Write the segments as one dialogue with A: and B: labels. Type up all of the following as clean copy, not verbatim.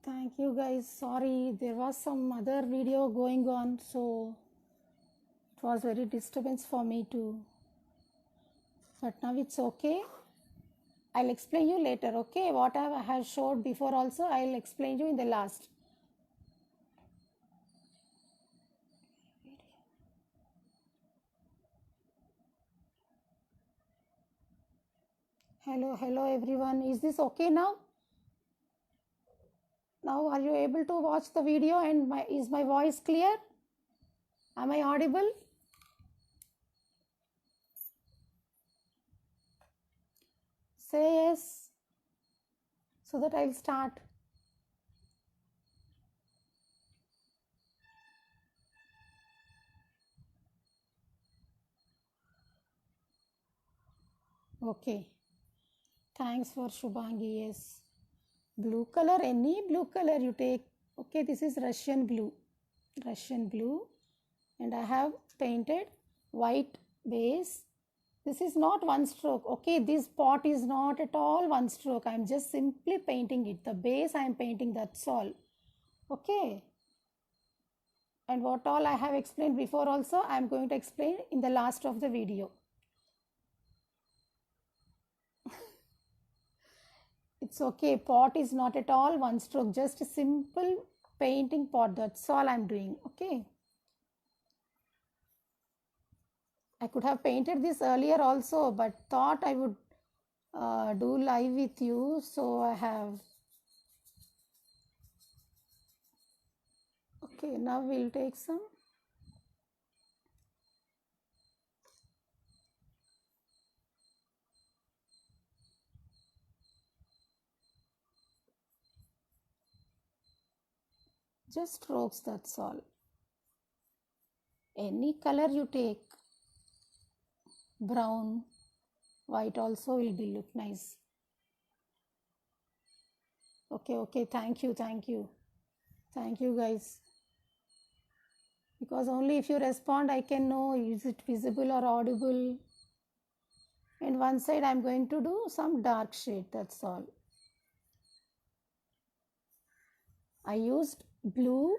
A: Thank you guys. Sorry, there was some other video going on, so it was very disturbance for me too. But now it's okay. I'll explain you later, okay? What I have showed before also, I'll explain you in the last. Hello everyone. Is this okay now? Now are you able to watch the video and is my voice clear? Am I audible? Say yes so that I'll start. Okay. Thanks for Shubhangi. Yes. Blue color, any blue color you take. Okay, this is Russian blue. Russian blue. And I have painted white base. This is not one stroke. Okay, this pot is not at all one stroke. I'm just simply painting it. The base I'm painting, that's all. Okay. And what all I have explained before also, I'm going to explain in the last of the video. It's okay. Pot is not at all one stroke. Just a simple painting pot. That's all I'm doing. Okay. I could have painted this earlier also, but thought I would do live with you. So I have. Okay, now we'll take some. Just strokes, that's all. Any color you take, brown, white also will be look nice. Okay, thank you guys. Because only if you respond, I can know is it visible or audible. And one side I'm going to do some dark shade, that's all. I used blue,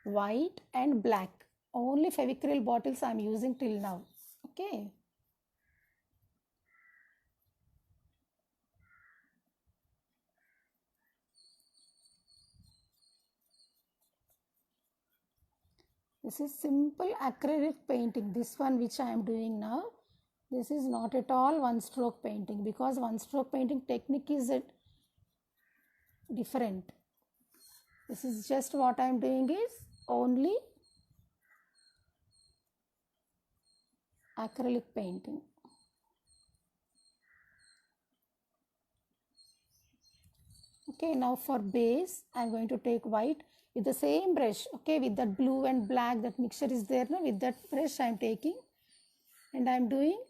A: white and black. Only Fevicryl bottles I'm using till now. Okay. This is simple acrylic painting. This one which I am doing now. This is not at all one stroke painting because one stroke painting technique is different. This is just what I am doing is only acrylic painting. Okay, now for base, I'm going to take white with the same brush. Okay, with that blue and black, that mixture is there. No? With that brush, I'm taking and I'm doing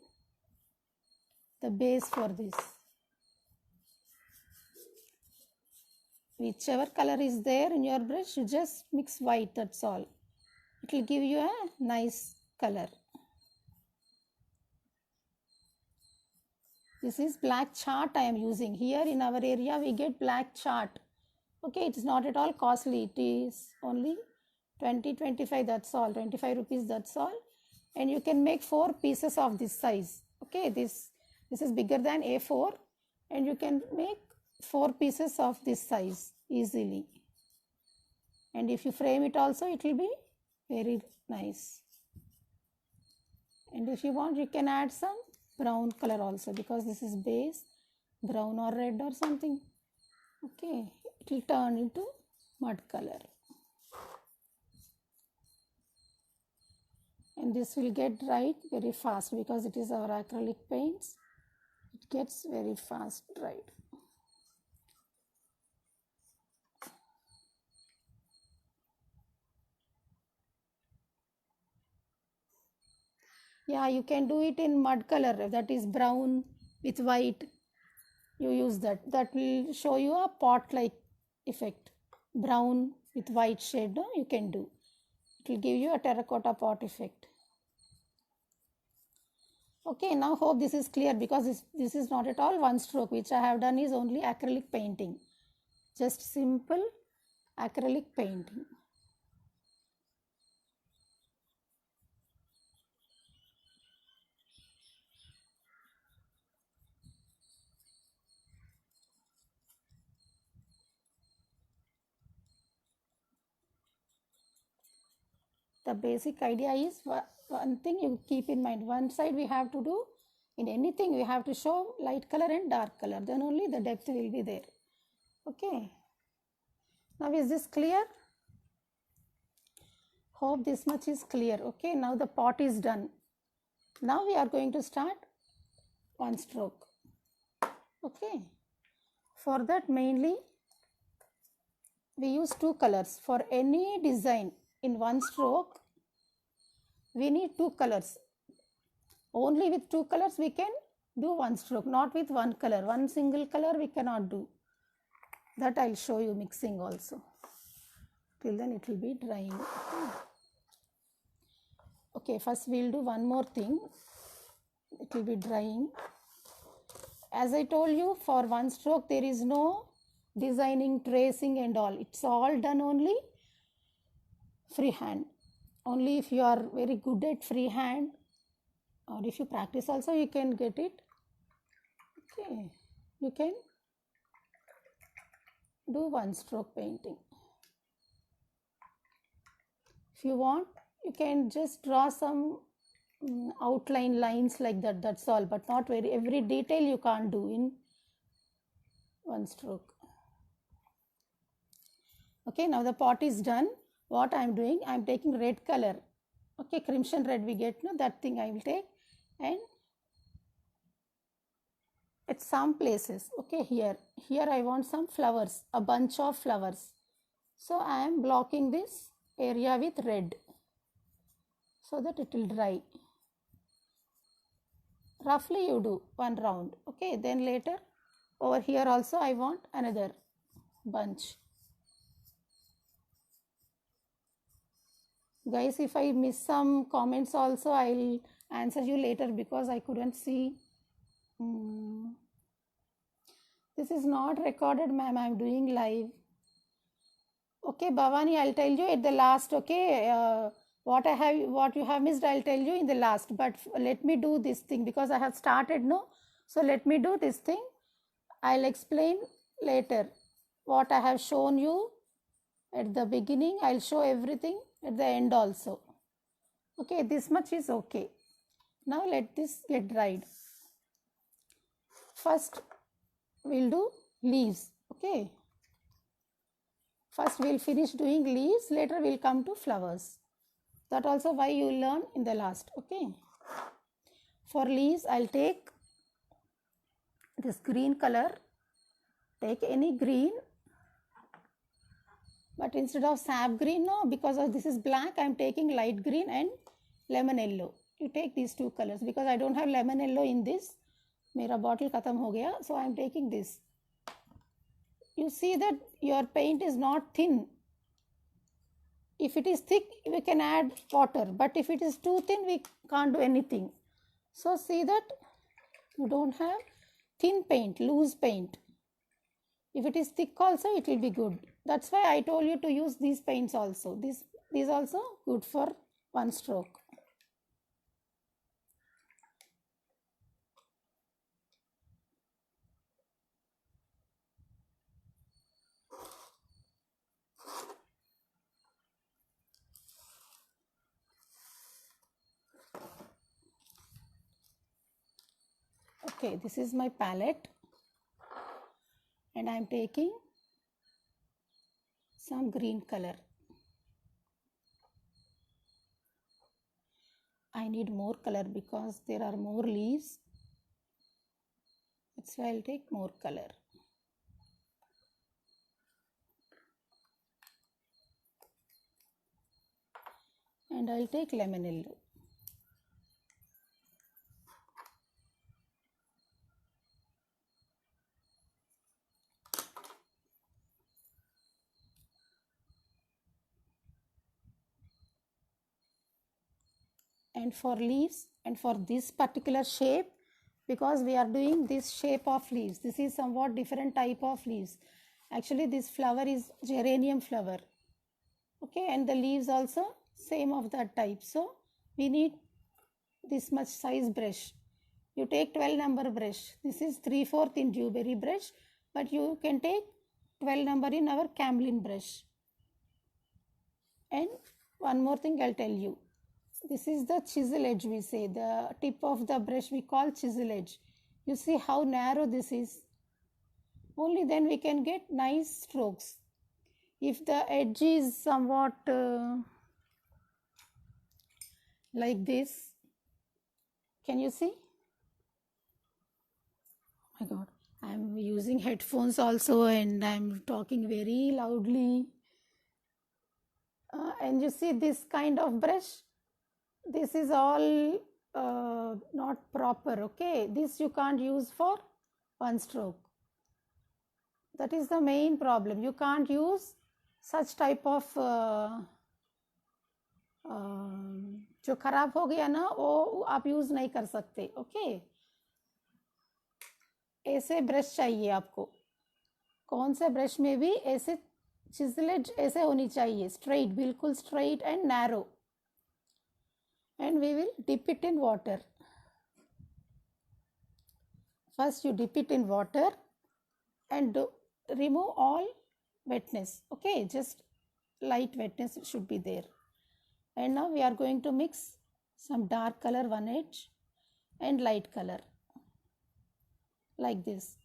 A: the base for this. Whichever color is there in your brush, you just mix white, that's all. It will give you a nice color. This is black chart I am using. Here in our area, we get black chart. Okay, it is not at all costly. It is only 20-25, that's all. 25 rupees, that's all. And you can make 4 pieces of this size. Okay, this is bigger than A4 and you can make 4 pieces of this size easily. And if you frame it also, it will be very nice. And if you want, you can add some brown color also because this is base, brown or red or something. Okay, it will turn into mud color. And this will get dried very fast because it is our acrylic paints. It gets very fast dried. Yeah, you can do it in mud color, that is brown with white. You use that. That will show you a pot-like effect. Brown with white shade, no? You can do. It will give you a terracotta pot effect. Okay, now hope this is clear because this is not at all one stroke. Which I have done is only acrylic painting. Just simple acrylic painting. The basic idea is one thing you keep in mind. One side we have to do, in anything we have to show light color and dark color. Then only the depth will be there. Okay. Now is this clear? Hope this much is clear. Okay. Now the pot is done. Now we are going to start one stroke. Okay. For that mainly we use two colors. For any design in one stroke, we need two colors. Only with two colors we can do one stroke, not with one color. One single color we cannot do. That I'll show you mixing also. Till then it will be drying. Okay, first we'll do one more thing. It will be drying. As I told you, for one stroke there is no designing, tracing and all. It's all done only freehand. Only if you are very good at freehand, or if you practice also, you can get it. Okay, you can do one stroke painting. If you want, you can just draw some outline lines like that. That's all, but not every detail you can't do in one stroke. Okay, now the pot is done. What I am doing, I am taking red color. Okay, crimson red we get, no, that thing I will take, and at some places, okay, here I want some flowers, a bunch of flowers. So I am blocking this area with red so that it will dry. Roughly you do one round. Okay, then later over here also I want another bunch. Guys, if I miss some comments also, I'll answer you later because I couldn't see. This is not recorded, ma'am. I'm doing live. Okay, Bhavani, I'll tell you at the last. Okay, what you have missed, I'll tell you in the last. But let me do this thing because I have started, no. So let me do this thing. I'll explain later what I have shown you at the beginning. I'll show everything at the end also. Okay, this much is okay. Now let this get dried. First we'll do leaves. Okay, first we'll finish doing leaves, later we'll come to flowers. That also why you learn in the last. Okay, for leaves I'll take this green color. Take any green, but instead of sap green, no, because of this is black, I am taking light green and lemon yellow. You take these two colors because I don't have lemon yellow in this. Mera bottle khatam ho gaya, so I am taking this. You see that your paint is not thin. If it is thick, we can add water, but if it is too thin, we can't do anything. So see that you don't have thin paint, loose paint. If it is thick also, it will be good. That's why I told you to use these paints also. These also good for one stroke. Okay, this is my palette and I am taking some green color. I need more color because there are more leaves. That's why I'll take more color. And I'll take lemon yellow. And for leaves and for this particular shape, because we are doing this shape of leaves, this is somewhat different type of leaves. Actually, this flower is geranium flower. Okay, and the leaves also same of that type. So we need this much size brush. You take 12 number brush. This is 3/4 in dewberry brush, but you can take 12 number in our camlin brush. And one more thing I'll tell you. This is the chisel edge, we say. The tip of the brush we call chisel edge. You see how narrow this is? Only then we can get nice strokes. If the edge is somewhat like this, can you see? Oh my God, I'm using headphones also and I'm talking very loudly. And you see this kind of brush, this is all not proper, okay? This you can't use for one stroke. That is the main problem. You can't use such type of जो खराब हो गया ना वो आप use नहीं कर सकते. ओके, ऐसे ब्रश चाहिए आपको. कौन से ब्रश में भी ऐसे चिजलेज ऐसे होनी चाहिए, स्ट्रेट, बिल्कुल straight and narrow. And we will dip it in water. First you dip it in water and remove all wetness. Okay, just light wetness should be there. And now we are going to mix some dark color one edge and light color like this.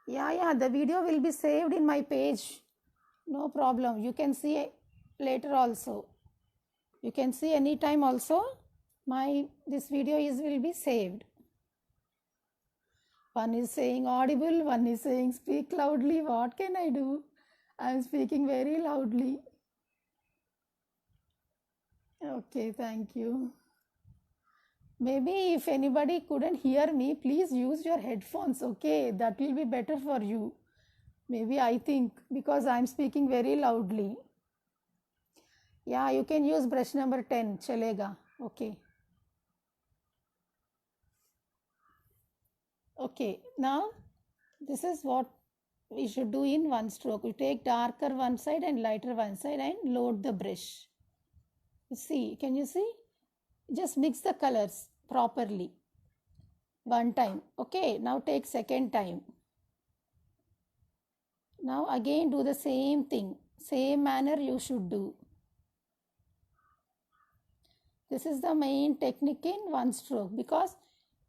A: Yeah, the video will be saved in my page. No problem. You can see later also. You can see anytime also. This video will be saved. One is saying audible, one is saying speak loudly. What can I do? I am speaking very loudly. Okay, thank you. Maybe if anybody couldn't hear me, please use your headphones, okay? That will be better for you. Maybe I think because I am speaking very loudly. Yeah, you can use brush number 10, chalega, okay. Okay, now this is what we should do in one stroke. We take darker one side and lighter one side and load the brush. You see, can you see? Just mix the colors properly. One time. Okay, now take second time. Now again do the same thing. Same manner you should do. This is the main technique in one stroke, because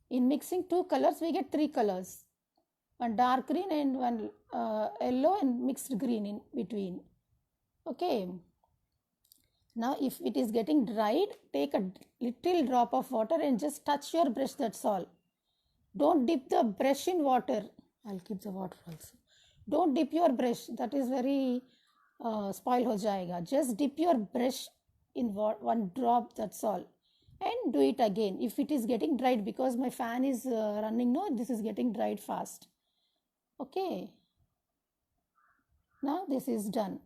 A: in mixing two colors we get three colors. One dark green and one yellow and mixed green in between. Okay. Now if it is getting dried, take a little drop of water and just touch your brush, that's all. Don't dip the brush in water. I'll keep the water also. Don't dip your brush, that is very spoil ho jayega. Just dip your brush in one drop, that's all. And do it again if it is getting dried, because my fan is running, no, this is getting dried fast. Okay. Now this is done.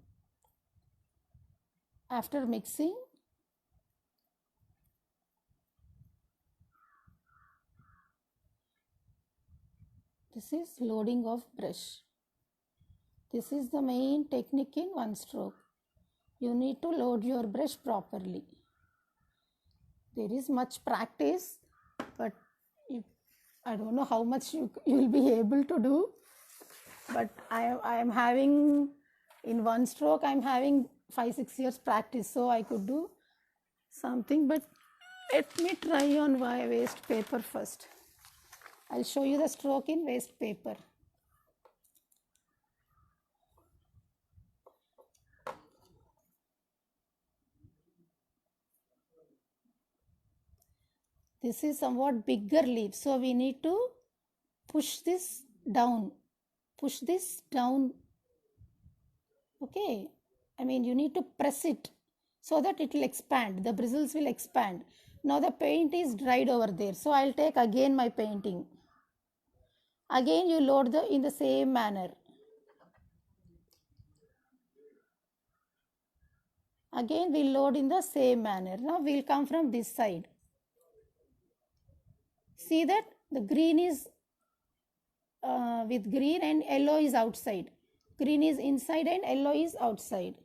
A: After mixing, this is loading of brush. This is the main technique in one stroke. You need to load your brush properly. There is much practice, but I don't know how much you will be able to do. But I am having, in one stroke, I am having 5-6 years practice, so I could do something. But let me try on waste paper first. I'll show you the stroke in waste paper. This is somewhat bigger leaf, so we need to push this down. Push this down. Okay, I mean you need to press it so that it will expand. The bristles will expand. Now the paint is dried over there, so I'll take again my painting. Again you load in the same manner. Again we'll load in the same manner. Now we'll come from this side. See that the green is with green and yellow is outside. Green is inside and yellow is outside.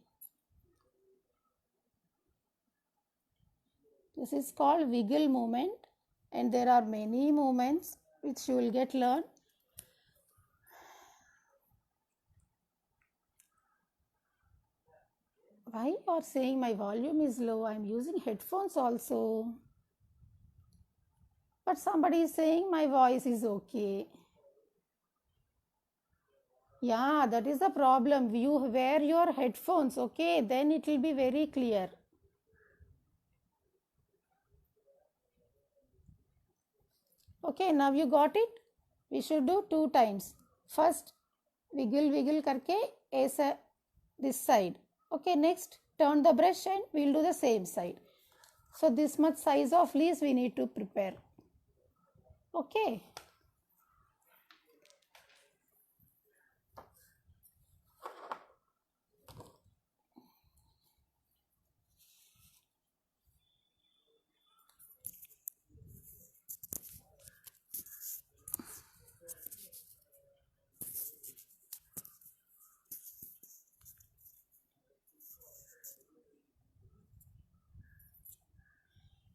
A: This is called wiggle movement, and there are many movements which you will get learn. Why you are saying my volume is low? I am using headphones also. But somebody is saying my voice is okay. Yeah, that is the problem. You wear your headphones, okay? Then it will be very clear. Okay, now you got it? We should do 2 times. First, wiggle karke aisa this side. Okay, next, turn the brush and we'll do the same side. So this much size of leaves we need to prepare. Okay.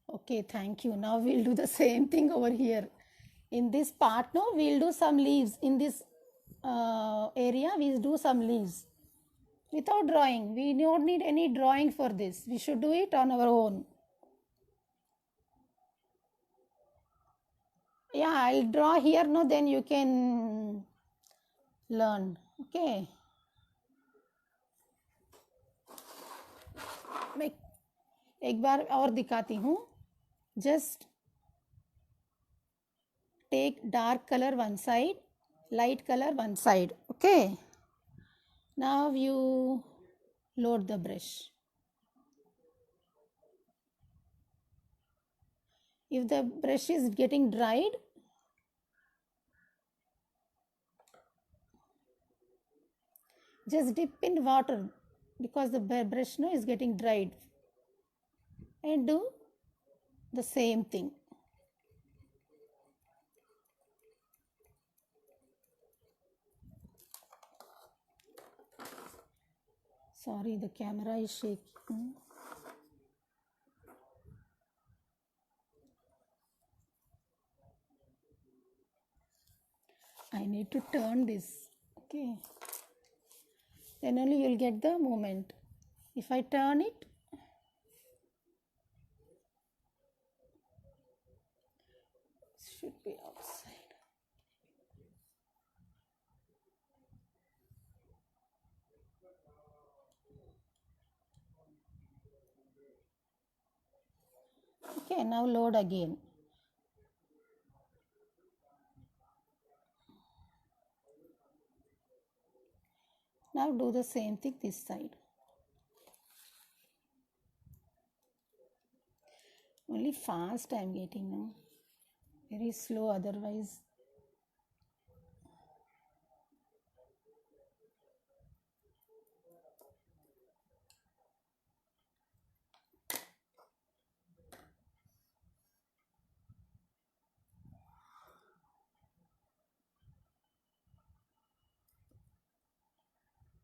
A: Okay, thank you. Now we'll do the same thing over here. In this part, no, we'll do some leaves. In this area, we'll do some leaves. Without drawing, we don't need any drawing for this. We should do it on our own. Yeah, I'll draw here, no, then you can learn. Okay. मैं एक बार और दिखाती हूँ. Just take dark color one side, light color one side. Okay. Now you load the brush. If the brush is getting dried, just dip in water because the brush no is getting dried, and do the same thing. Sorry, the camera is shaking. I need to turn this. Okay. Then only you'll get the movement. If I turn it, should be outside. Okay, now load again. Now do the same thing this side. Only fast I am getting now. Very slow otherwise.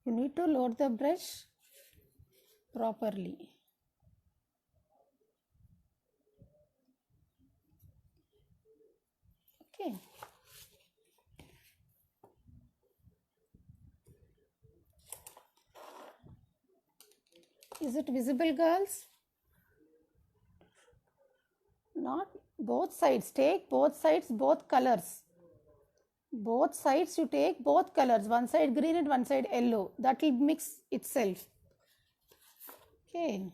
A: You need to load the brush properly. Okay. Is it visible, girls? Not both sides. Take both sides, both colors. Both sides you take both colors. One side green and one side yellow. That will mix itself. Okay.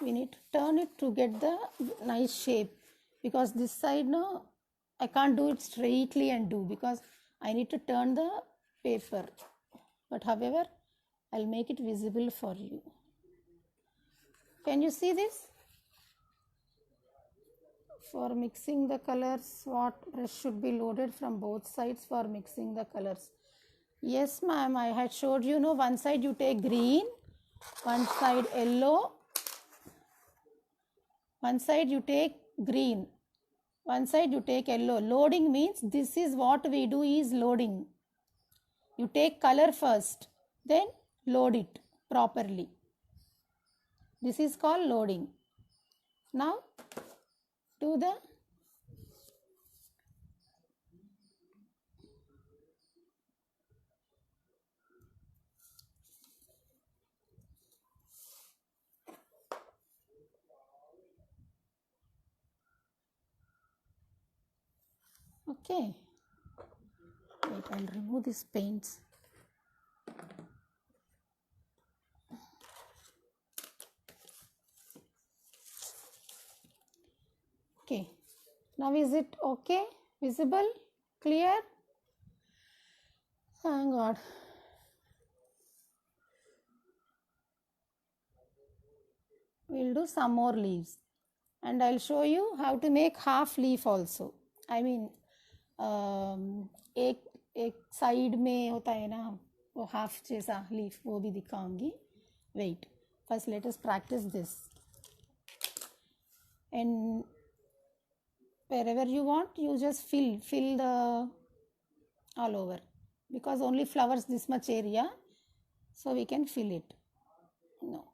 A: We need to turn it to get the nice shape, because this side no, I can't do it straightly and do, because I need to turn the paper, but however, I'll make it visible for you. Can you see this? For mixing the colors, what brush should be loaded from both sides for mixing the colors? Yes, ma'am, I had showed you, no, one side you take green, one side yellow, one side you take green, one side you take yellow. Loading means this is what we do is loading. You take color first, then load it properly. This is called loading. Now, do the okay. Wait, I'll remove these paints. Okay. Now is it okay? Visible? Clear? Thank God. We'll do some more leaves. And I'll show you how to make half leaf also. I mean, एक side में होता है ना वो half जैसा leaf, वो भी दिखाऊंगी. Wait, first let us practice this. And wherever you want, you just fill the all over, because only flowers this much area, so we can fill it. No.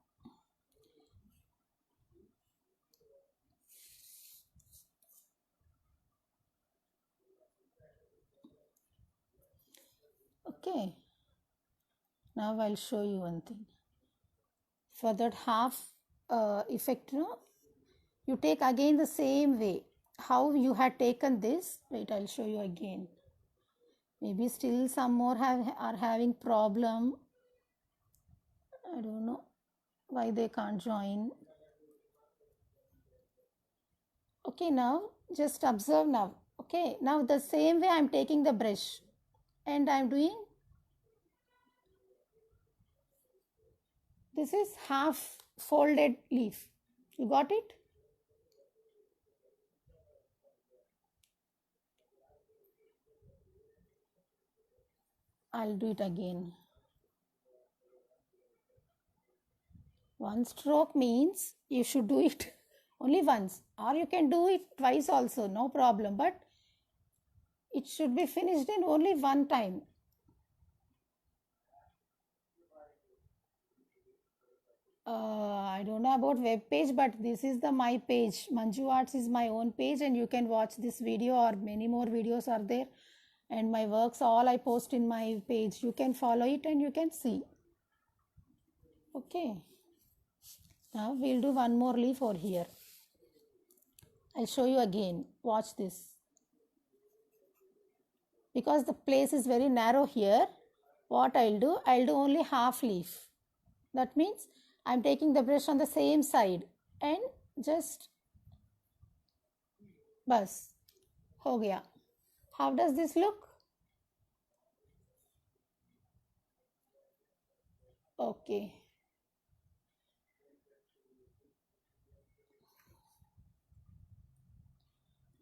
A: Okay. Now I'll show you one thing. For that half effect, no, you take again the same way. How you had taken this, wait, I'll show you again. Maybe still some more are having problem. I don't know why they can't join. Okay, now just observe now. Okay, now the same way I'm taking the brush and I'm doing, this is half folded leaf. You got it? I'll do it again. One stroke means you should do it only once, or you can do it twice also, no problem, but it should be finished in only one time. I don't know about web page, but this is the my page. Manju Arts is my own page, and you can watch this video, or many more videos are there, and my works all I post in my page. You can follow it and you can see. Okay. Now we'll do one more leaf over here. I'll show you again. Watch this. Because the place is very narrow here, what I'll do only half leaf. That means I'm taking the brush on the same side and just bas, ho gaya. How does this look? Okay.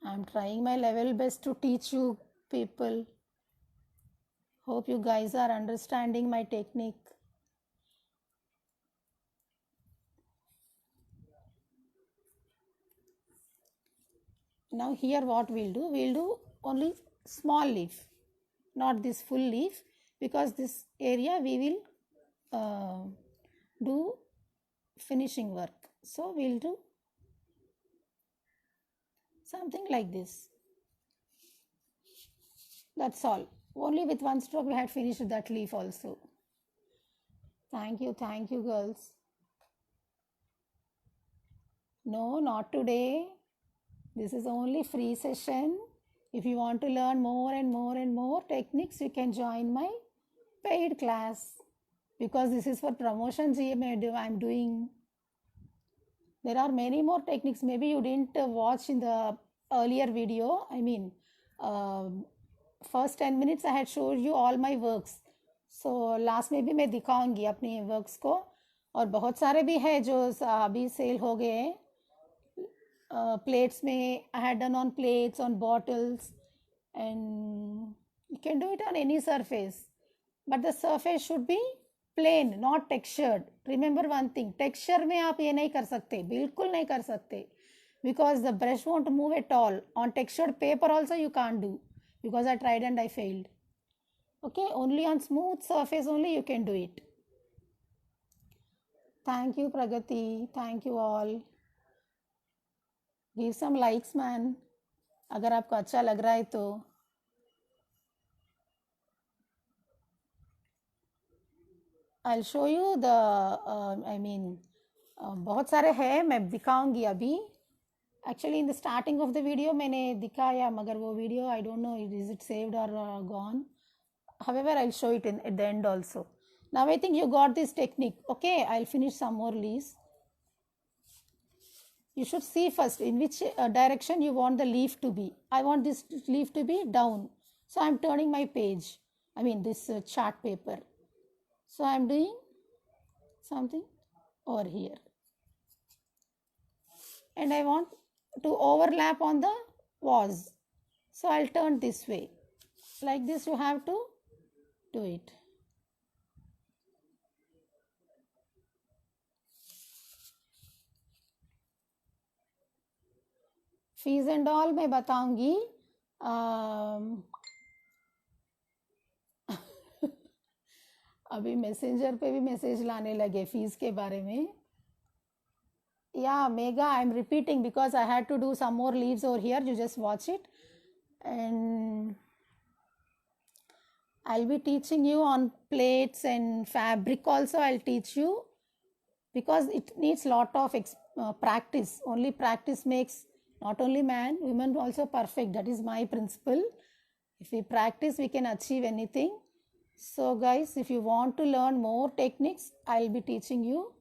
A: I'm trying my level best to teach you people. Hope you guys are understanding my technique. Now here what we'll do only small leaf, not this full leaf, because this area we will do finishing work. So we'll do something like this. That's all. Only with one stroke we had finished that leaf also. Thank you girls. No, not today. This is only free session. If you want to learn more and more techniques, you can join my paid class, because this is for promotion GM I'm doing. There are many more techniques. Maybe you didn't watch in the earlier video. I mean, first 10 minutes I had showed you all my works. So last में भी मैं दिखाऊंगी अपनी works को, और बहुत सारे भी है जो अभी सेल हो गए हैं. Plates में I had done on plates, on bottles, and you can do it on any surface, but the surface should be plain, not textured. Remember one thing, texture में आप ये नहीं कर सकते, बिल्कुल नहीं कर सकते, because the brush won't move at all. On textured paper also you can't do, because I tried and I failed. Okay, only on smooth surface only you can do it. Thank you Pragati, thank you all. Give some likes man, अगर आपको अच्छा लग रहा है तो. I'll show you the बहुत सारे हैं, मैं दिखाऊंगी अभी. Actually in the starting of the video मैंने दिखाया, मगर वो video I don't know is it saved or gone. However, I'll show it at the end also. Now I think you got this technique. Okay, I'll finish some more leaves. You should see first in which direction you want the leaf to be. I want this leaf to be down. So I'm turning my page. This chart paper. So I'm doing something over here. And I want to overlap on the vase. So I'll turn this way. Like this you have to do it. Fees and all मैं बताऊंगी. अभी messenger पे भी message लाने लगे fees के बारे में. Yeah, Mega, I'm repeating because I had to do some more leaves over here. You just watch it. And I'll be teaching you on plates and fabric also. I'll teach you because it needs lot of practice. Only practice makes not only man, women also perfect. That is my principle. If we practice, we can achieve anything. So guys, if you want to learn more techniques, I'll be teaching you,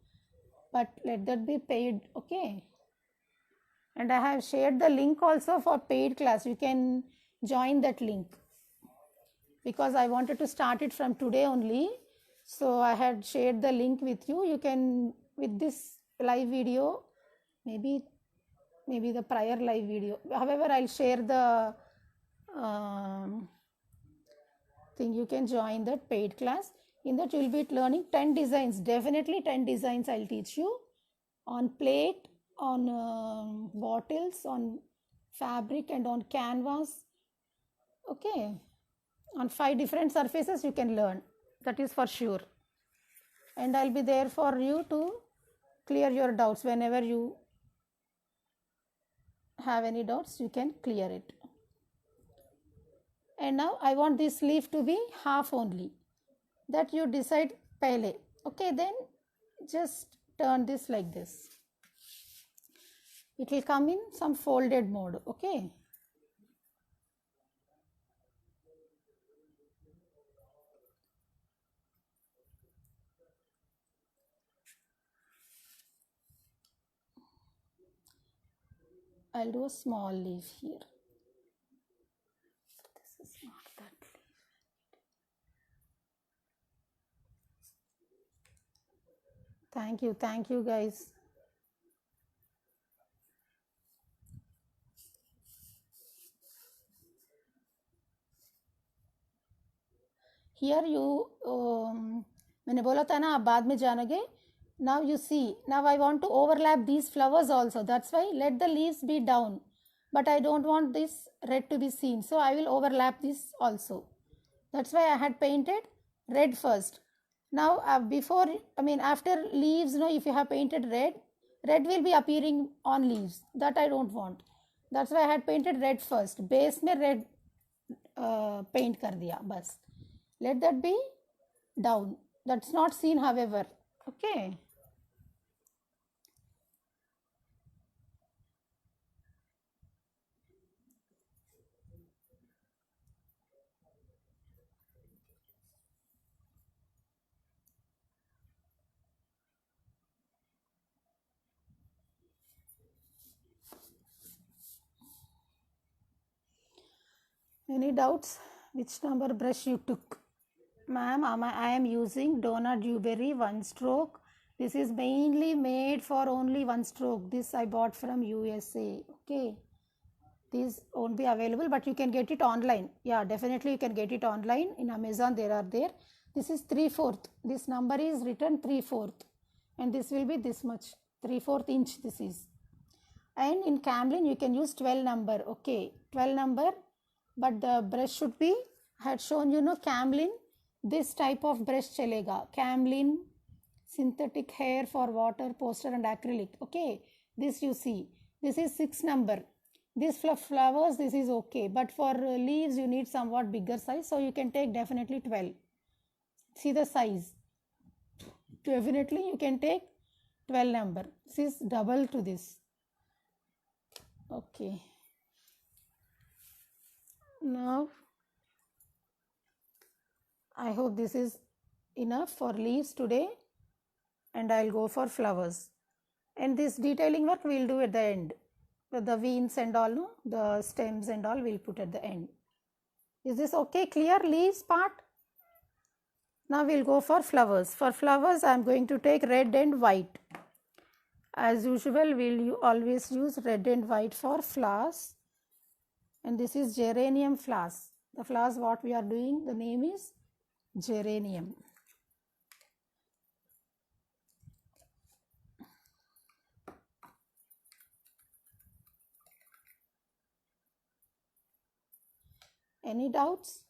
A: but let that be paid. Okay, and I have shared the link also for paid class. You can join that link because I wanted to start it from today only. So I had shared the link with you. You can, with this live video, maybe the prior live video. However, I'll share the thing. You can join that paid class. In that you will be learning 10 designs. Definitely 10 designs I'll teach you on plate, on bottles, on fabric, and on canvas. Okay, on 5 different surfaces you can learn. That is for sure. And I'll be there for you to clear your doubts. Whenever you have any doubts, you can clear it. And now I want this leaf to be half only. That you decide pehle. Okay, then just turn this like this. It will come in some folded mode. Okay. I'll do a small leaf here. This is not that leaf. Thank you guys. Here you, मैंने बोला था ना आप बाद में जानोगे. Now you see, now I want to overlap these flowers also. That's why let the leaves be down. But I don't want this red to be seen. So I will overlap this also. That's why I had painted red first. Now after leaves, if you have painted red will be appearing on leaves. That I don't want. That's why I had painted red first. Base में red paint कर दिया बस. Let that be down. That's not seen, however. Okay. Any doubts? Which number brush you took? Ma'am, I am using Donna Dewberry one stroke. This is mainly made for only one stroke. This I bought from USA. Okay. These won't be available, but you can get it online. Yeah, definitely you can get it online. In Amazon, there are there. This is 3/4. This number is written 3/4. And this will be this much. 3/4 inch this is. And in Camlin, you can use 12 number. Okay, 12 number. But the brush should be, I had shown you know Camlin. This type of brush chalega. Camlin synthetic hair for water, poster and acrylic. Okay, this you see. This is 6 number. This for flowers, this is okay. But for leaves, you need somewhat bigger size. So you can take definitely 12. See the size. Definitely you can take 12 number. This is double to this. Okay. Now, I hope this is enough for leaves today. And I'll go for flowers. And this detailing work we'll do at the end. The veins and all, no? The stems and all we'll put at the end. Is this okay? Clear leaves part? Now we'll go for flowers. For flowers, I'm going to take red and white. As usual, we'll always use red and white for flowers. And this is geranium flowers. The flowers what we are doing, the name is geranium. Any doubts?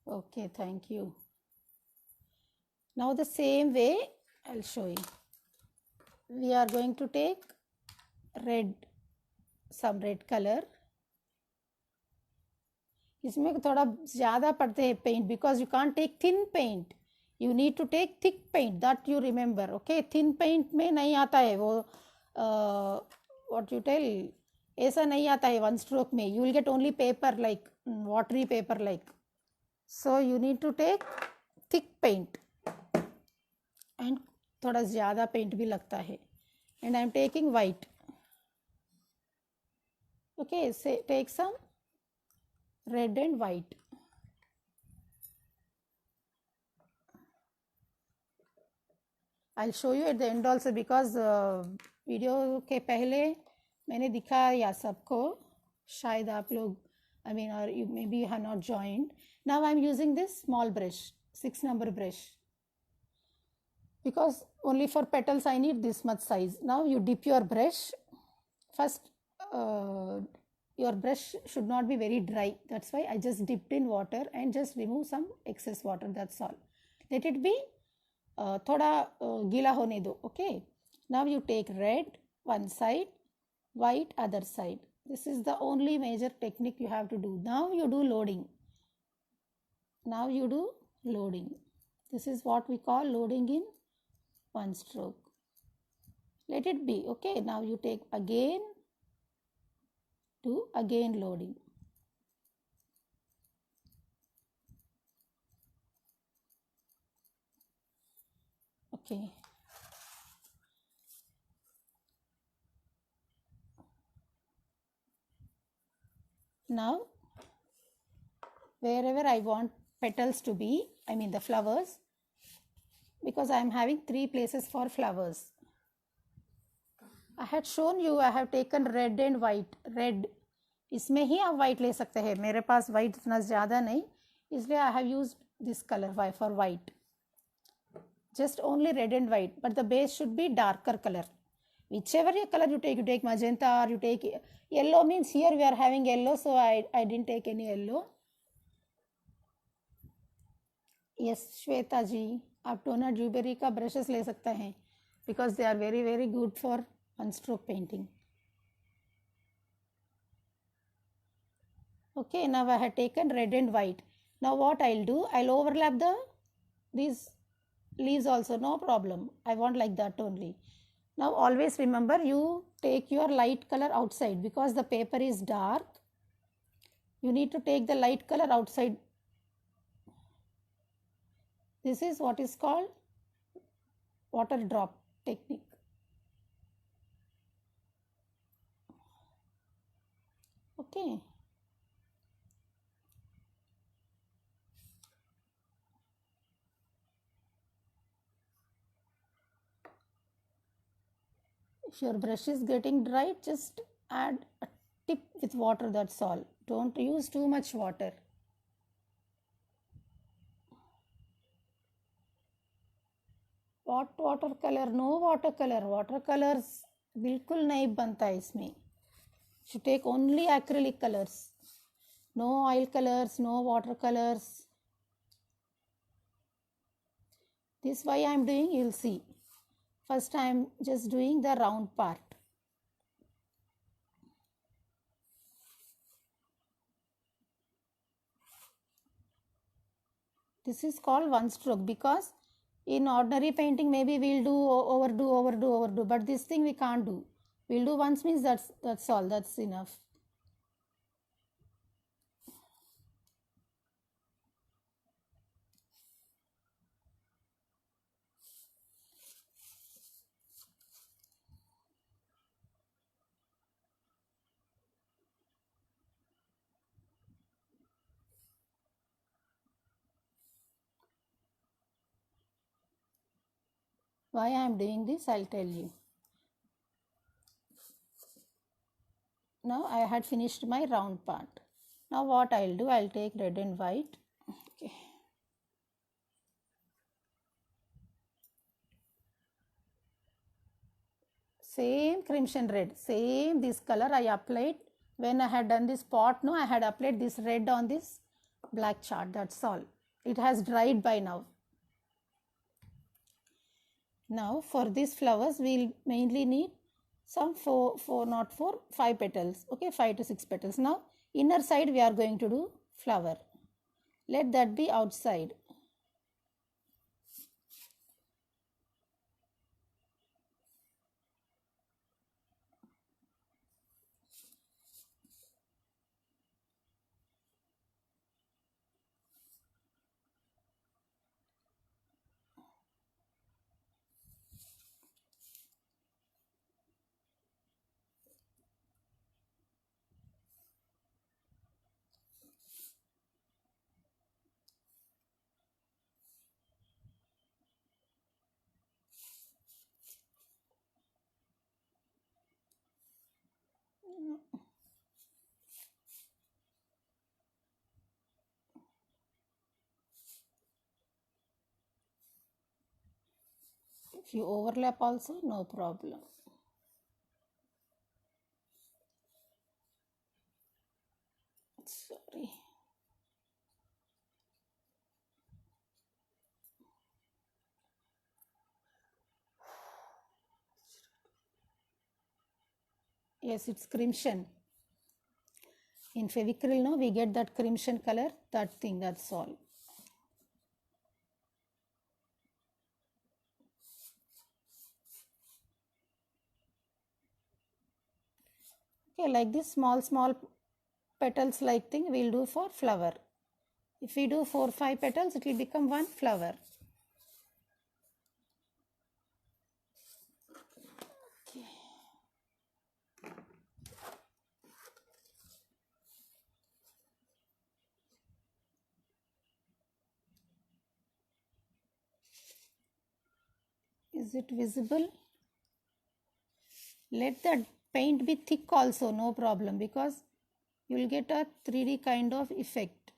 A: Okay, thank you. Now the same way, I'll show you. We are going to take red, some red color. इसमें थोड़ा ज़्यादा पड़ते हैं paint because you can't take thin paint. You need to take thick paint, that you remember. Okay, thin paint में नहीं आता है वो what you tell, ऐसा नहीं आता है one stroke में. You will get only paper like watery paper like. So you need to take thick paint. And थोड़ा ज़्यादा paint भी लगता है. And I am taking white. Okay, say take some red and white. I'll show you at the end also because video के पहले मैंने दिखाया सबको, शायद आप लोग I mean or you maybe you have not joined. Now I'm using this small brush, 6 number brush, because only for petals I need this much size. Now you dip your brush. First your brush should not be very dry. That's why I just dipped in water and just remove some excess water. That's all. Let it be थोड़ा गीला होने दो. Okay. Now you take red one side, white other side. This is the only major technique you have to do. Now you do loading. Now you do loading. This is what we call loading in one stroke. Let it be. Okay. Now you take again, do again loading. Okay. Now, wherever I want petals to be, I mean the flowers, because I am having 3 places for flowers. I had shown you, I have taken red and white. Red, इसमें ही आप white ले सकते हैं. मेरे पास white इतना ज़्यादा नहीं, इसलिए I have used this color for white. Just only red and white, but the base should be darker color. Whichever color you take magenta or you take yellow, means here we are having yellow, so I didn't take any yellow. Yes, Shweta ji, आप Donna Dewberry का brushes ले सकते हैं because they are very very good for one stroke painting. Okay, now I have taken red and white. Now what I'll do, I'll overlap these leaves also, no problem. I want like that only. Now always remember, you take your light color outside because the paper is dark. You need to take the light color outside. This is what is called water drop technique. Okay. If your brush is getting dry, just add a tip with water, that's all. Don't use too much water. What watercolor? No watercolor. Watercolors बिल्कुल नहीं बनता इसमें. Should take only acrylic colors. No oil colors, no watercolors. This why I am doing, you'll see. First I am just doing the round part. This is called one stroke because in ordinary painting maybe we'll do overdo, but this thing we can't do. We'll do once means that's all, that's enough. Why I am doing this, I'll tell you. Now I had finished my round part. Now what I'll do, I'll take red and white. Okay. Same crimson red, same this color I applied when I had done this pot. No, I had applied this red on this black chart, that's all. It has dried by now. Now for these flowers we'll mainly need some 5 petals. Okay, 5 to 6 petals. Now inner side we are going to do flower. Let that be outside. If you overlap also, no problem. Sorry. Yes, it's crimson. In Fevicryl, no, we get that crimson color, that thing, that's all. Okay, like this small petals like thing we'll do for flower. If we do 4-5 petals, it will become one flower. Okay. Is it visible? Let the paint be thick also, no problem, because you will get a 3D kind of effect.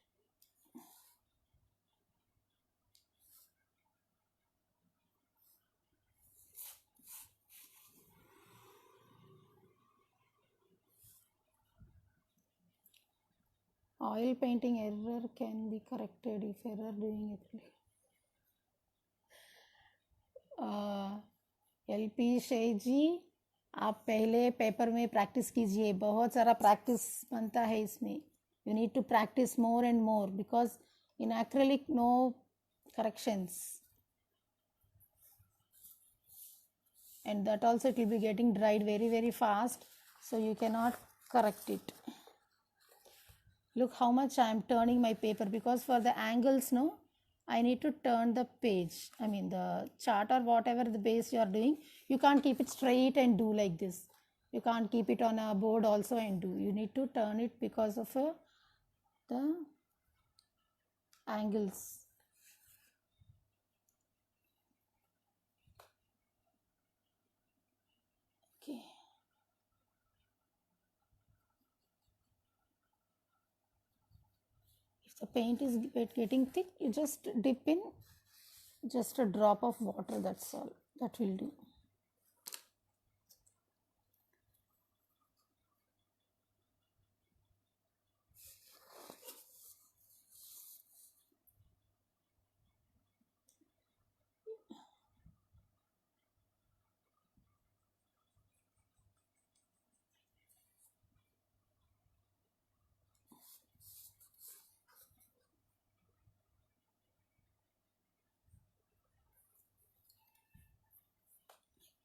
A: Oil painting error can be corrected if error doing it. LP Sheikh जी, आप पहले paper में practice कीजिए, बहुत सारा practice बनता है इसमें. You need to practice more and more because in acrylic no corrections, and that also it will be getting dried very fast, so you cannot correct it. Look how much I am turning my paper, because for the angles, no, I need to turn the page, I mean the chart or whatever the base you are doing. You can't keep it straight and do like this. You can't keep it on a board also and do. You need to turn it because of the angles. Okay. the paint is getting thick, you just dip in just a drop of water, that's all. That will do.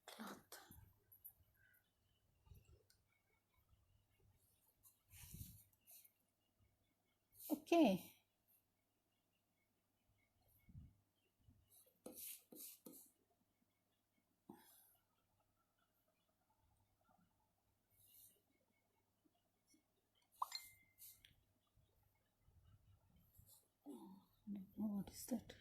A: Cloth. Okay. What is that?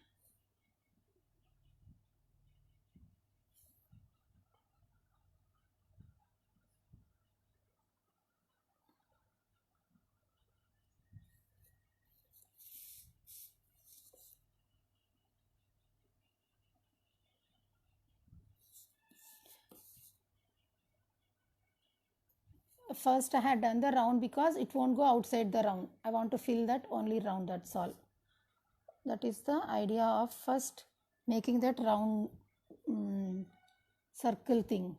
A: First I had done the round because it won't go outside the round. I want to fill that only round, that's all. That is the idea of first making that round circle thing.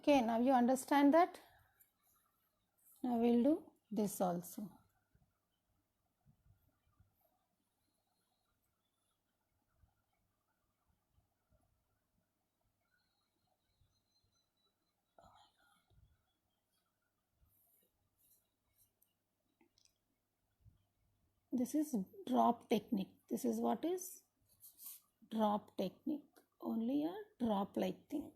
A: Okay, now you understand that. Now we'll do this also. This is drop technique. This is what is drop technique. Only a drop like thing.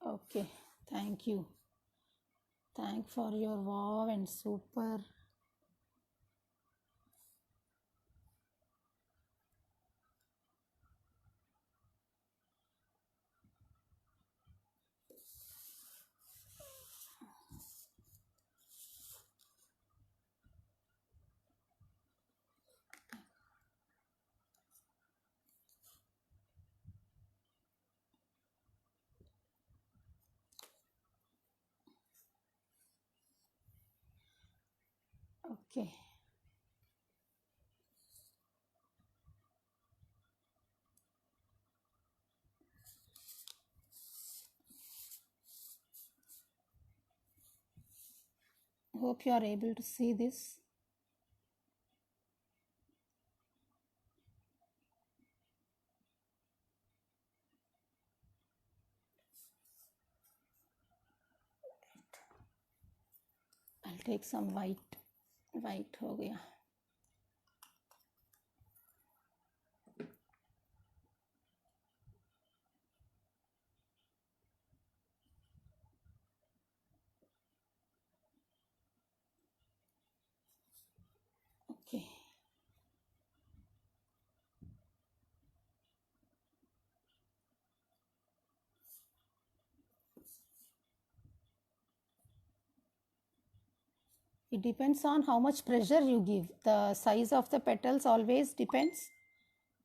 A: Okay, thank you. Thank for your wow and super. Okay. Hope you are able to see this. I'll take some white. White हो गया. Okay. It depends on how much pressure you give. The size of the petals always depends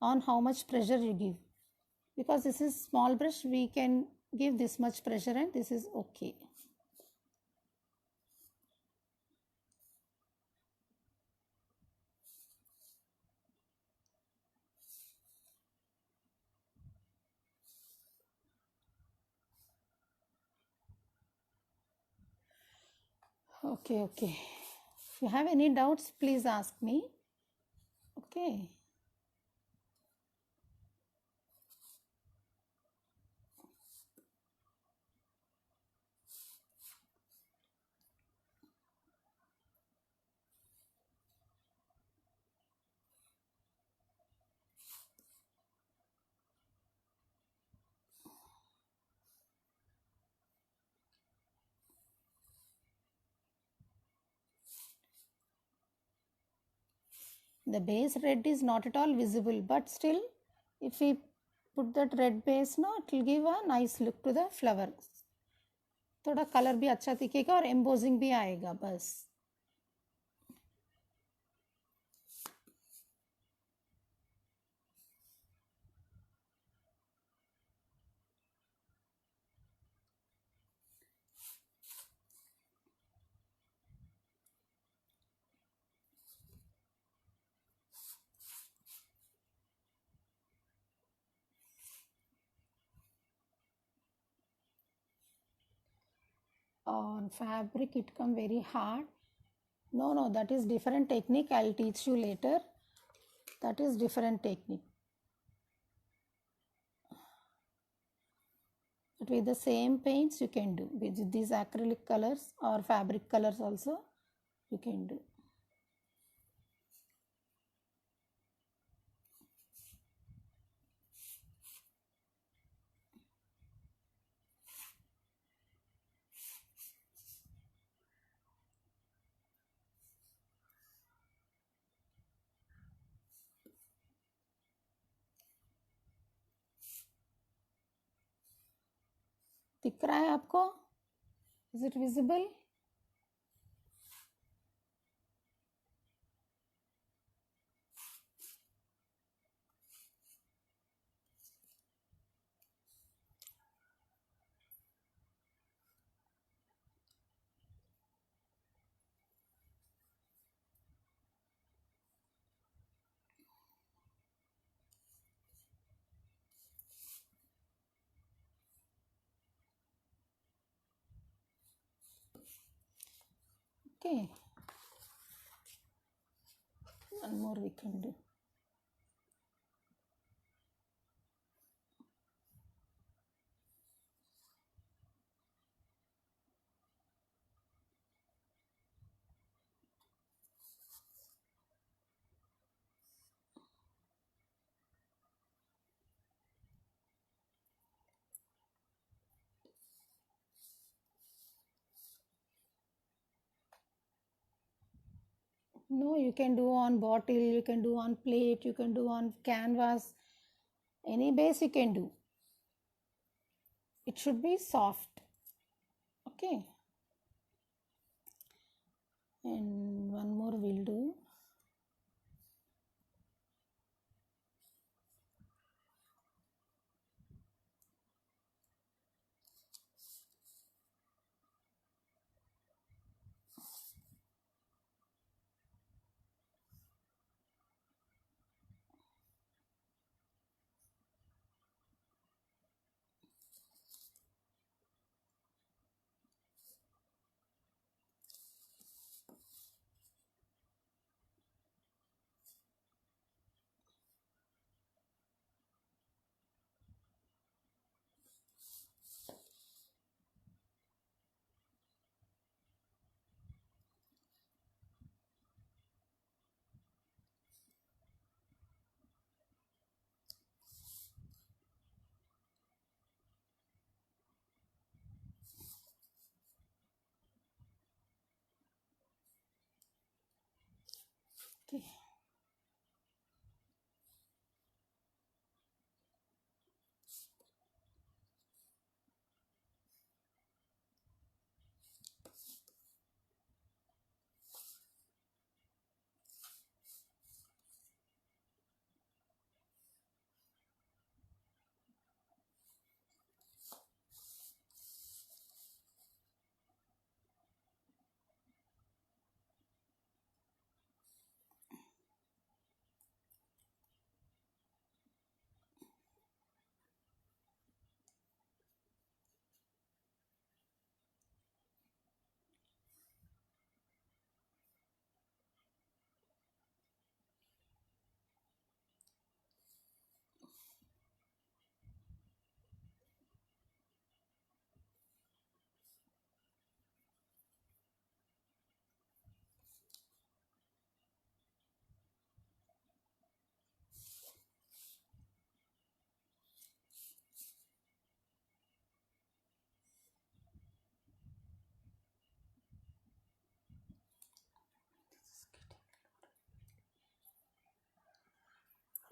A: on how much pressure you give. Because this is small brush, we can give this much pressure and this is okay. Okay, okay. If you have any doubts, please ask me. Okay. The base red is not at all visible, but still if we put that red base ना, it will give a nice look to the flower. थोड़ा colour भी अच्छा दिखेगा और embossing भी आएगा बस. On fabric it come very hard. No, that is different technique. I'll teach you later. That is different technique. But with the same paints you can do. With these acrylic colors or fabric colors also you can do. दिख रहा है आपको? Is it visible? Okay. One more we can do. No, you can do on bottle, you can do on plate, you can do on canvas. Any base you can do. It should be soft. Okay. And one more we'll do.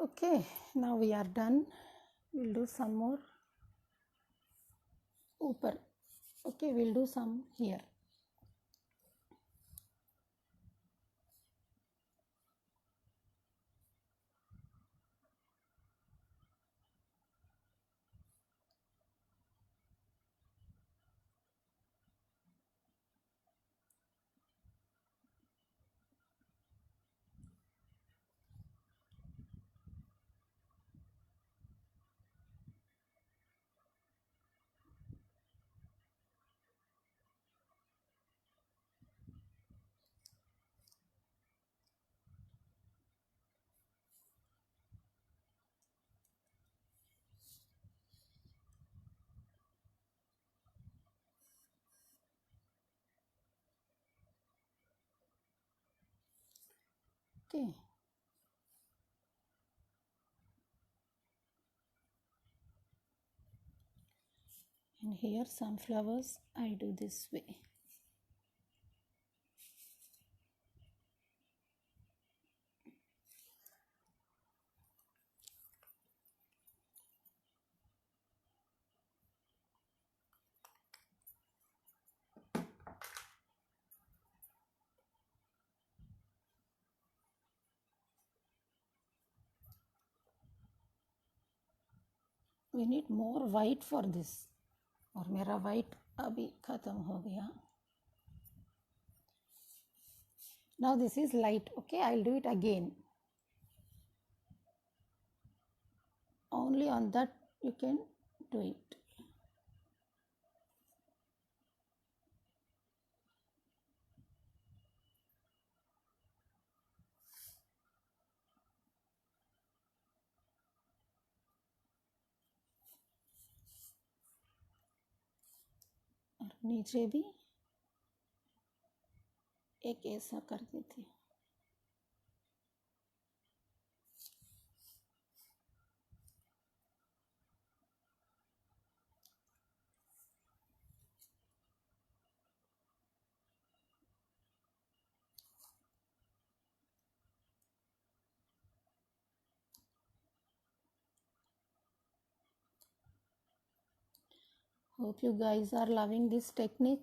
A: Okay, now we are done. We'll do some more upper. Okay, we'll do some here. Okay. And here some flowers I do this way. We need more white for this. और मेरा white अभी खत्म हो गया. Now this is light. Okay, I'll do it again. Only on that you can do it. और नीचे भी एक ऐसा कर देते. Hope you guys are loving this technique.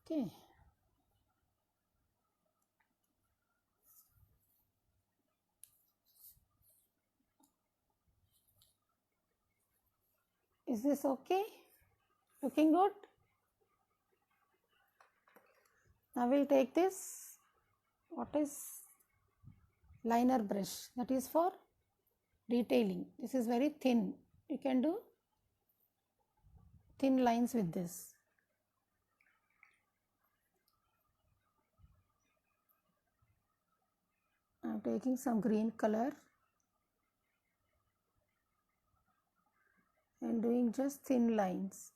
A: Okay. Is this okay? Looking good? Now we'll take this. What is liner brush? That is for detailing. This is very thin. You can do thin lines with this. I'm taking some green color and doing just thin lines.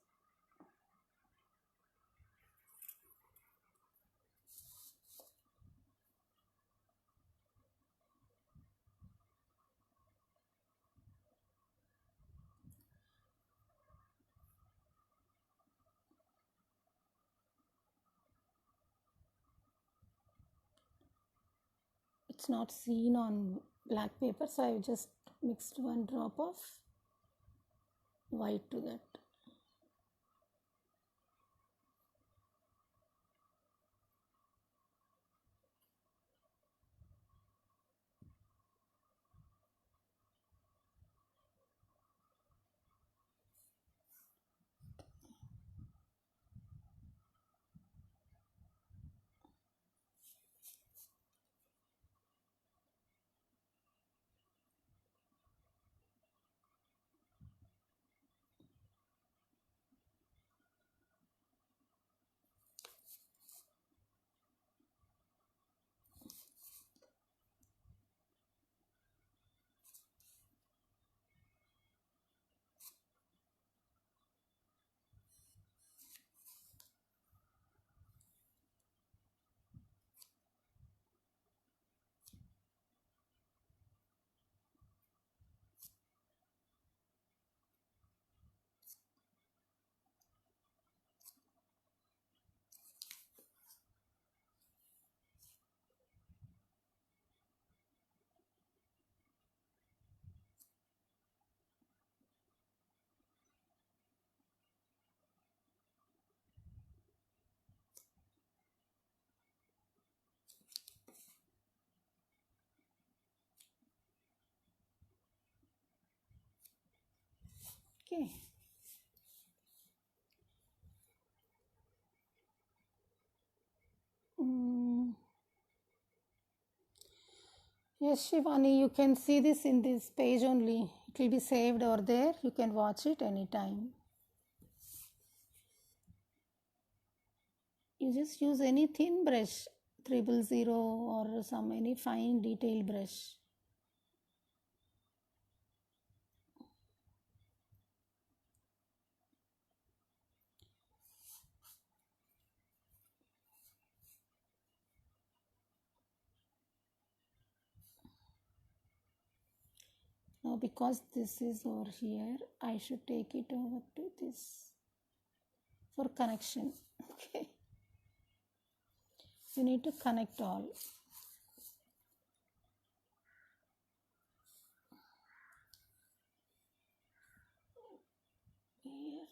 A: It's not seen on black paper, so I just mixed one drop of white to that. Okay. Yes, Shivani, you can see this in this page only. It will be saved over there. You can watch it anytime. You just use any thin brush, 000 or some any fine detail brush. Now because this is over here, I should take it over to this for connection. Okay. You need to connect all. Here.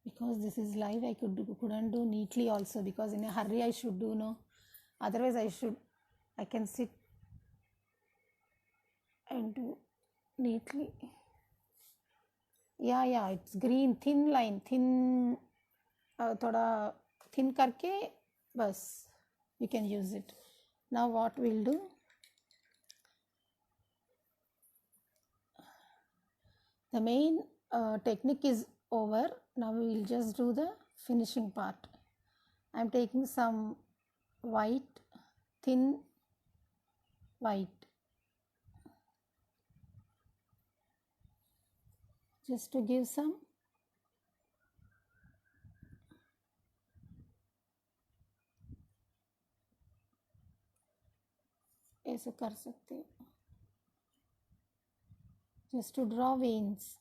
A: Because this is live, I couldn't do neatly also, because in a hurry I should do, no, otherwise I can sit and do neatly. Yeah, it's green, thin line, thin, thoda thin karke bas you can use it. Now what we'll do, the main technique is over. Now we will just do the finishing part. I'm taking some white, thin white, just to give some ऐसे कर सकते हो, just to draw veins.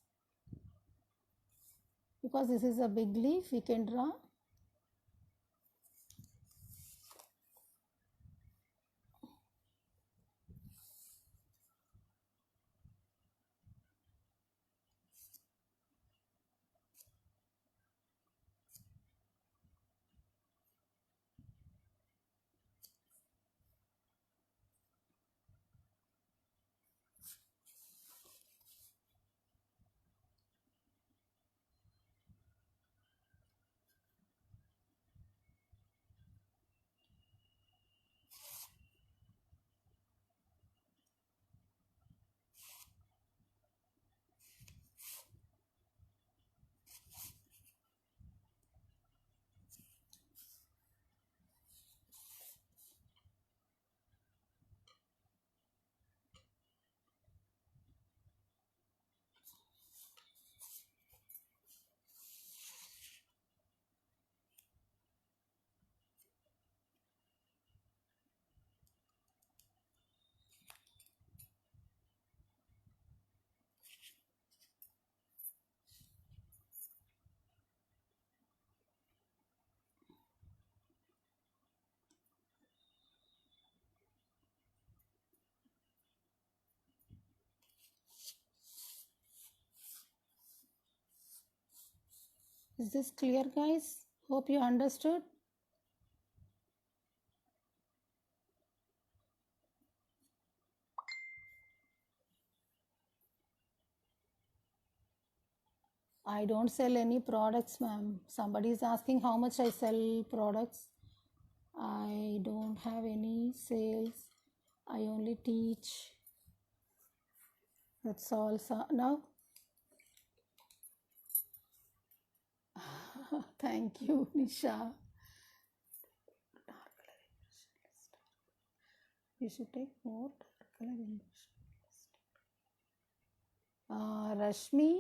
A: Because this is a big leaf, we can draw Is this clear, guys? Hope you understood. I don't sell any products, ma'am. Somebody is asking how much I sell products. I don't have any sales. I only teach. That's all. So now, thank you, Nisha. You should take more dark color in Rashmi,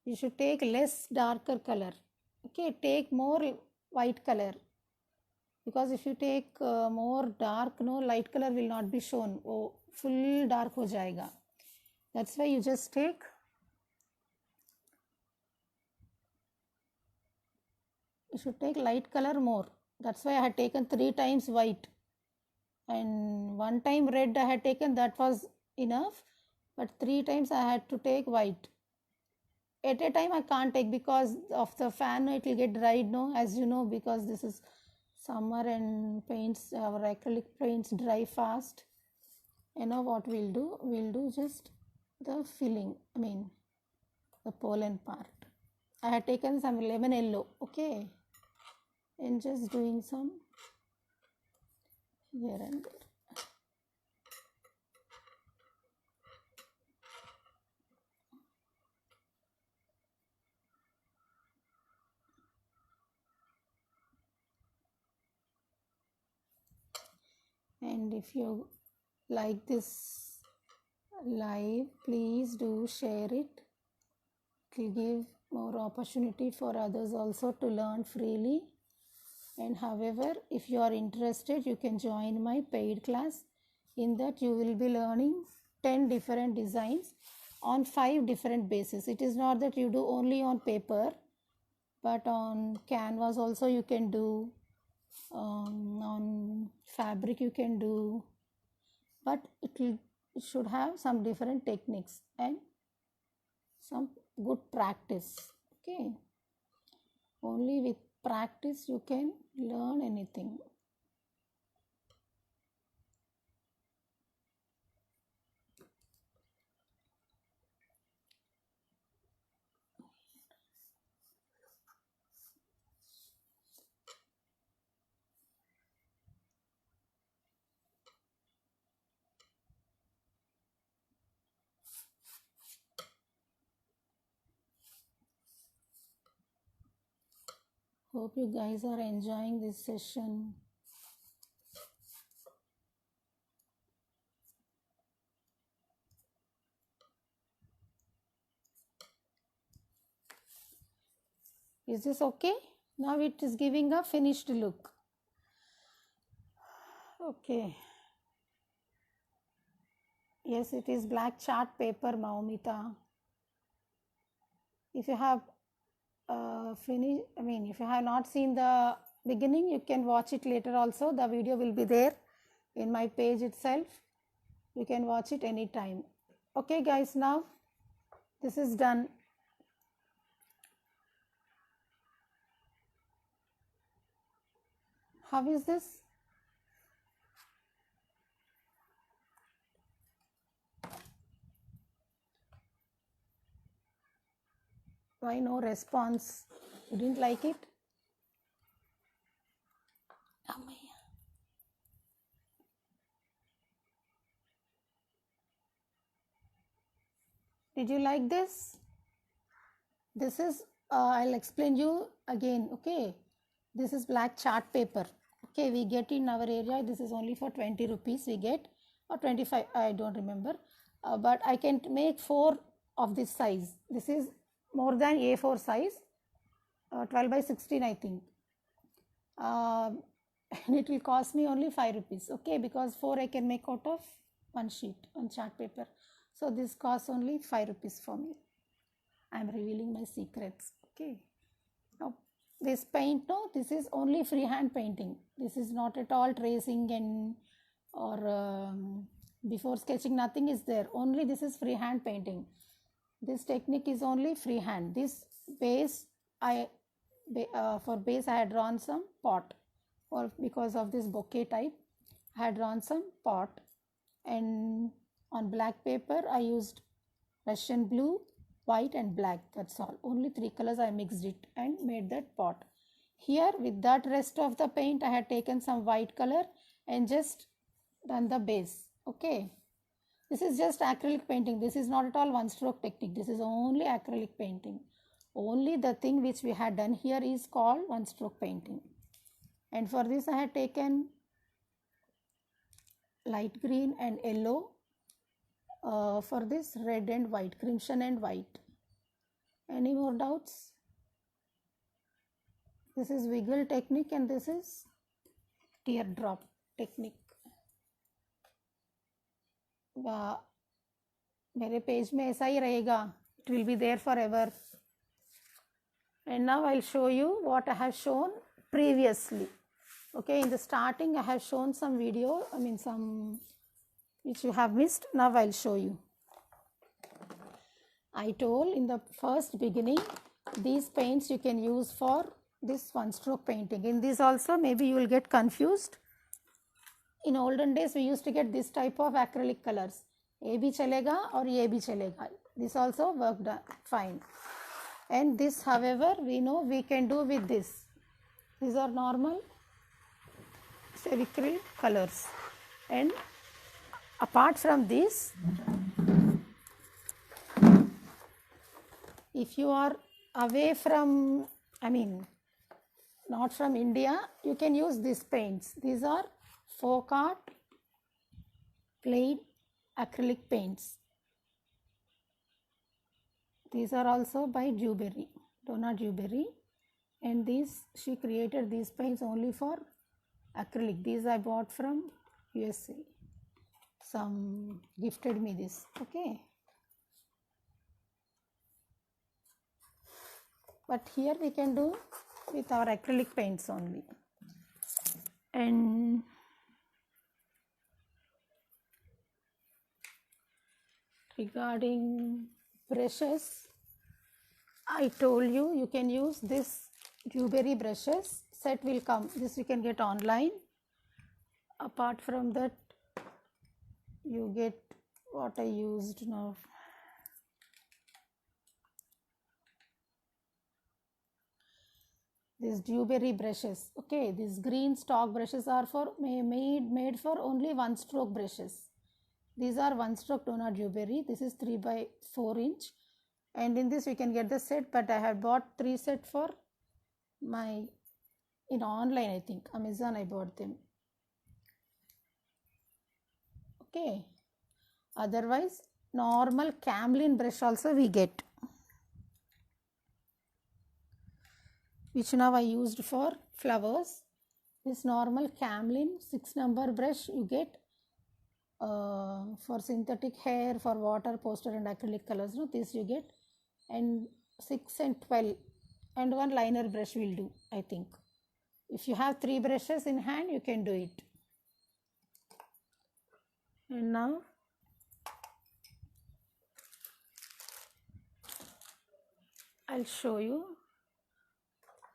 A: you should take less darker color. Okay, take more white color. Because if you take more dark, no light color will not be shown. Oh, full dark ho jayega. That's why you just take you should take light color more. That's why I had taken 3 times white. And 1 time red I had taken, that was enough. But 3 times I had to take white. At a time I can't take because of the fan, it will get dried, no, as you know, because this is summer and paints, our acrylic paints dry fast. You know what we'll do just the filling, I mean the pollen part. I had taken some lemon yellow, okay, and just doing some here and there. And if you like this live, please do share it. It will give more opportunity for others also to learn freely. And however, if you are interested, you can join my paid class. In that you will be learning 10 different designs on 5 different bases. It is not that you do only on paper, but on canvas also you can do, on fabric you can do, but it should have some different techniques and some good practice. Okay, only with practice you can learn anything. Hope you guys are enjoying this session. Is this okay? Now it is giving a finished look. Okay. Yes, it is black chart paper, Maumita. If you have if you have not seen the beginning, you can watch it later also. The video will be there in my page itself. You can watch it anytime. Okay, guys, now this is done. How is this? Why no response? You didn't like it? Did you like this? This is, I'll explain you again, okay? This is black chart paper. Okay, we get in our area, this is only for 20 rupees we get, or 25, I don't remember. But I can make 4 of this size. This is more than A4 size, 12 by 16 I think. And it will cost me only 5 rupees, okay, because 4 I can make out of one sheet on chart paper. So this costs only 5 rupees for me. I am revealing my secrets, okay. Now this paint, no, this is only freehand painting. This is not at all tracing and or before sketching, nothing is there. Only this is freehand painting. This technique is only freehand. This base I for base I had drawn some pot, or because of this bouquet type I had drawn some pot, and on black paper I used Russian blue, white and black. That's all. Only three colors I mixed it and made that pot. Here with that rest of the paint I had taken some white color and just done the base. Okay. This is just acrylic painting. This is not at all one stroke technique. This is only acrylic painting. Only the thing which we had done here is called one stroke painting. And for this I had taken light green and yellow. For this red and white, crimson and white. Any more doubts? This is wiggle technique and this is teardrop technique. मेरे page में ऐसा ही रहेगा. It will be there forever. And now I'll show you what I have shown previously. Okay, in the starting I have shown some video, some which you have missed. Now I'll show you. I told in the first beginning, these paints you can use for this one stroke painting. In this also maybe you will get confused. In olden days we used to get this type of acrylic colors. A bhi chalega or A bhi chalega. This also worked fine. And this, however, we know we can do with this. These are normal acrylic colors. And apart from this, if you are away from, not from India, you can use these paints. These are folk art plain acrylic paints. These are also by Dewberry, Donna Dewberry, and she created these paints only for acrylic. These I bought from USA. Some gifted me this. Okay. But here we can do with our acrylic paints only. And regarding brushes, I told you can use this Dewberry brushes. Set will come. This you can get online. Apart from that, you get what I used now. These Dewberry brushes. Okay, these green stock brushes are for made for only one stroke brushes. These are one stroke Donna Dewberry. This is 3 by 4 inch. And in this you can get the set, but I have bought 3 set for in online, I think. Amazon I bought them. Okay. Otherwise, normal Camlin brush also we get, which now I used for flowers. This normal Camlin 6 number brush you get for synthetic hair, for water, poster and acrylic colors. No, this you get. And 6 and 12 and one liner brush will do, I think. If you have 3 brushes in hand, you can do it. And now I'll show you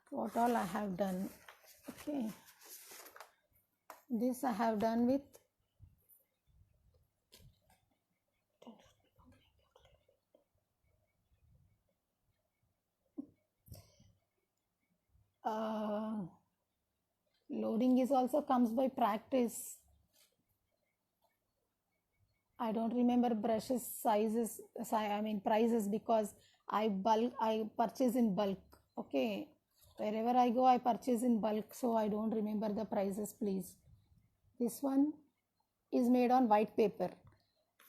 A: what all I have done. Okay, this I have done with loading is also comes by practice. I don't remember brushes sizes, prices, because I purchase in bulk. Okay, wherever I go I purchase in bulk, so I don't remember the prices, please. This one is made on white paper.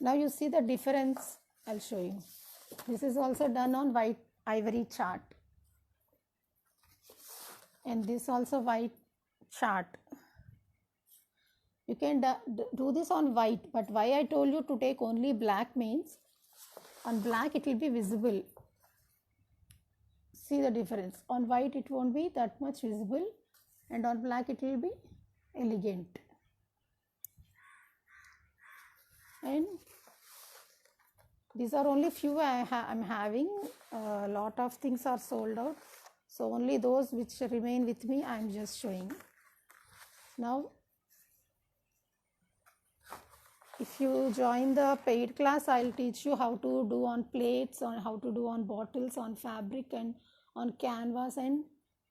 A: Now you see the difference. I'll show you. This is also done on white ivory chart, and this also white chart. You can do this on white, but why I told you to take only black means on black it will be visible. See the difference. On white it won't be that much visible, and on black it will be elegant. And these are only few I'm having. A lot of things are sold out, So only those which remain with me I am just showing. Now if you join the paid class, I'll teach you how to do on plates, on how to do on bottles, on fabric, and on canvas, and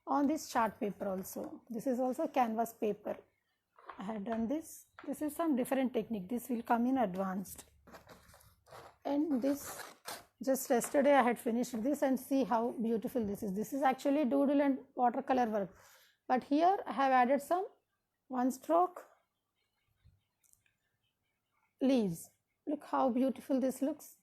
A: on this chart paper also. This is also canvas paper. I had done this. This is some different technique. This will come in advanced. And this, just yesterday I had finished this, and see how beautiful this is. This is actually doodle and watercolor work. But here I have added some one stroke leaves. Look how beautiful this looks.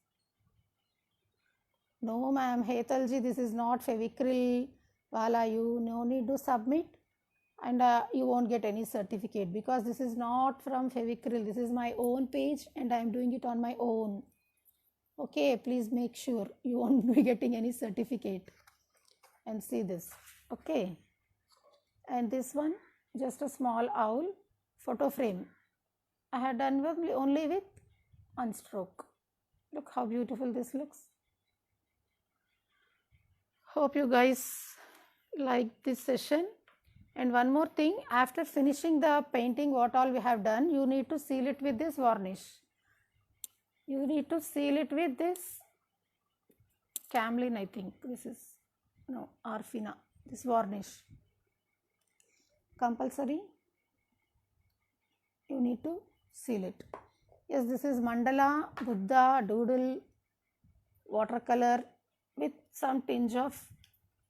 A: No ma'am, Hetalji, this is not Fevicryl wala, you no need to submit, and you won't get any certificate, because this is not from Fevicryl. This is my own page and I am doing it on my own. Okay, please make sure you won't be getting any certificate. And see this. Okay, and this one, just a small owl photo frame. I had done only with one stroke. Look how beautiful this looks. Hope you guys like this session. And one more thing, after finishing the painting, what all we have done, you need to seal it with this varnish. You need to seal it with this Camlin, I think. This is, no, Arfina, this varnish. Compulsory. You need to seal it. Yes, this is mandala, Buddha, doodle, watercolor with some tinge of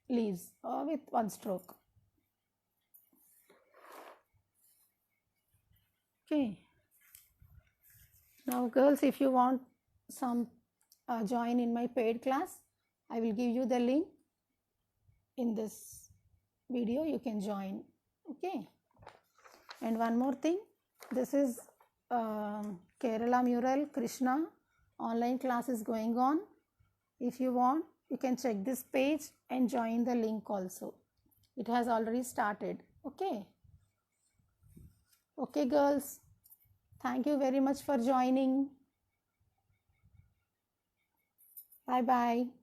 A: leaves or with one stroke. Okay. Now girls, if you want some join in my paid class, I will give you the link in this video. You can join. Okay. And one more thing, this is Kerala mural Krishna online class is going on. If you want, you can check this page and join the link also. It has already started. Okay. Okay girls, thank you very much for joining. Bye bye.